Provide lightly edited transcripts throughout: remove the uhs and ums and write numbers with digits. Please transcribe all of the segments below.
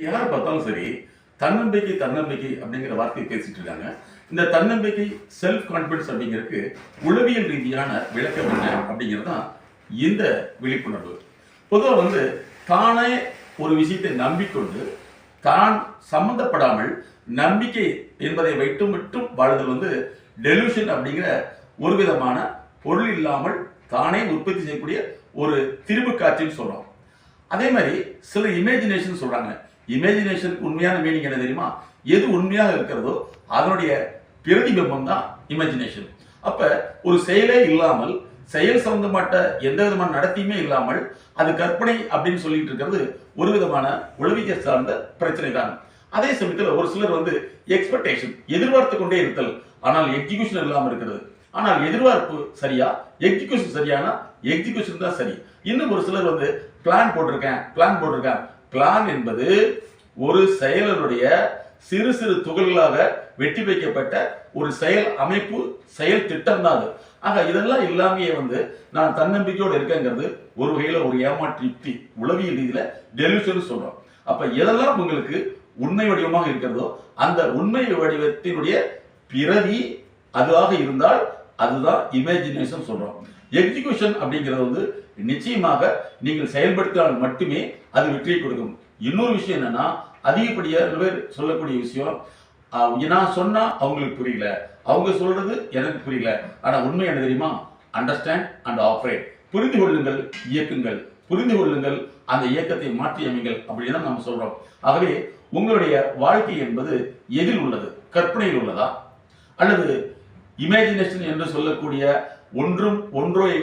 யாரை பார்த்தாலும் சரி, தன்னம்பிக்கை தன்னம்பிக்கை அப்படிங்கிற வார்த்தையை பேசிட்டு இருக்காங்க. இந்த தன்னம்பிக்கை செல்ஃப் கான்ஃபிடன்ஸ் அப்படிங்கிறதுக்கு உளவியல் ரீதியான விளக்கம் என்ன அப்படிங்கிறது தான் இந்த விழிப்புணர்வு. பொதுவாக தானே ஒரு விஷயத்தை நம்பிக்கொண்டு தான் சம்பந்தப்படாமல் நம்பிக்கை என்பதை வைத்து மட்டும் வாழ்தல் டெலூஷன் அப்படிங்கிற ஒரு விதமான பொருள் இல்லாமல் தானே உற்பத்தி செய்யக்கூடிய ஒரு திரும்பு காட்சின்னு சொல்றோம். அதே மாதிரி சில இமேஜினேஷன் சொல்றாங்க. இமேஜினேஷனுக்கு உண்மையான மீனிங் என்ன தெரியுமா? எது உண்மையாக இருக்கிறதோ அதனுடைய பிரதிபிம்பம் தான் இமேஜினேஷன். அப்ப ஒரு செயலே இல்லாமல், செயல் சம்பந்தப்பட்ட எந்த விதமான நடத்தியுமே இல்லாமல் அது கற்பனை அப்படின்னு சொல்லிட்டு இருக்கிறது ஒரு விதமான உளவியல் சார்ந்த பிரச்சனை தான். அதே சமயத்தில் ஒரு சிலர் எக்ஸ்பெக்டேஷன் எதிர்பார்த்து கொண்டே இருத்தல், ஆனால் எக்ஸிகியூஷன் இல்லாமல் இருக்கிறது. ஆனால் எதிர்பார்ப்பு சரியா, எக்ஸிகியூஷன் சரியானா எக்ஸிகியூஷன் தான் சரி. இன்னும் ஒரு சிலர் பிளான் போட்டிருக்கேன். பிளான் என்பது ஒரு செயலனுடைய சிறு சிறு துகள்களாக வெட்டி வைக்கப்பட்ட ஒரு செயல் அமைப்பு, செயல் திட்டம் தான் அது. ஆக இதெல்லாம் இல்லாமையே நான் தன்னம்பிக்கையோடு இருக்கேங்கிறது ஒரு வகையில ஒரு ஏமாற்று யுக்தி, உளவியல் ரீதியில டெலூஷன் சொல்றோம். அப்ப எதெல்லாம் உங்களுக்கு உண்மை வடிவமாக இருக்கிறதோ அந்த உண்மை வடிவத்தினுடைய பிரதி அதுவாக இருந்தால் அதுதான் இமேஜினேஷன் சொல்றோம். எக்ஸிகியூஷன் அப்படிங்கிறது நிச்சயமாக நீங்கள் செயல்படுத்தினால் மட்டுமே அது வெற்றியை கொடுக்கும். இன்னொரு விஷயம் என்னன்னா, அதிகப்படியாக பேர் சொல்லக்கூடிய விஷயம், நான் சொன்னா அவங்களுக்கு புரியல, அவங்க சொல்றது எனக்கு புரியல. ஆனா உண்மை என்ன தெரியுமா? Understand and operate. புரிந்து கொள்ளுங்கள், இயக்குங்கள். புரிந்து கொள்ளுங்கள், அந்த இயக்கத்தை மாற்றி அமைங்கள் அப்படின்னு தான் நம்ம சொல்றோம். ஆகவே உங்களுடைய வாழ்க்கை என்பது எதில் உள்ளது? கற்பனையில் உள்ளதா, அல்லது இமேஜினேஷன் என்று சொல்லக்கூடிய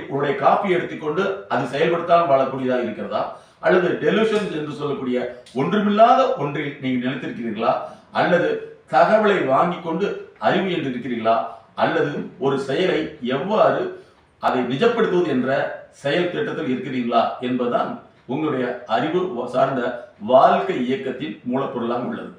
ஒன்றை காப்பி எடுத்துக்கொண்டு அது செயல்படுத்தாமல் வாழக்கூடியதாக இருக்கிறதா, அல்லது டெலூஷன் என்று சொல்லக்கூடிய ஒன்றுமில்லாத ஒன்றில் நீங்கள் நினைத்திருக்கிறீர்களா, அல்லது தகவலை வாங்கி கொண்டு அறிவு என்று இருக்கிறீர்களா, அல்லது ஒரு செயலை எவ்வாறு அதை நிஜப்படுத்துவது என்ற செயல் திட்டத்தில் இருக்கிறீர்களா என்பதுதான் உங்களுடைய அறிவு சார்ந்த வாழ்க்கை இயக்கத்தின் மூலப்பொருளாக உள்ளது.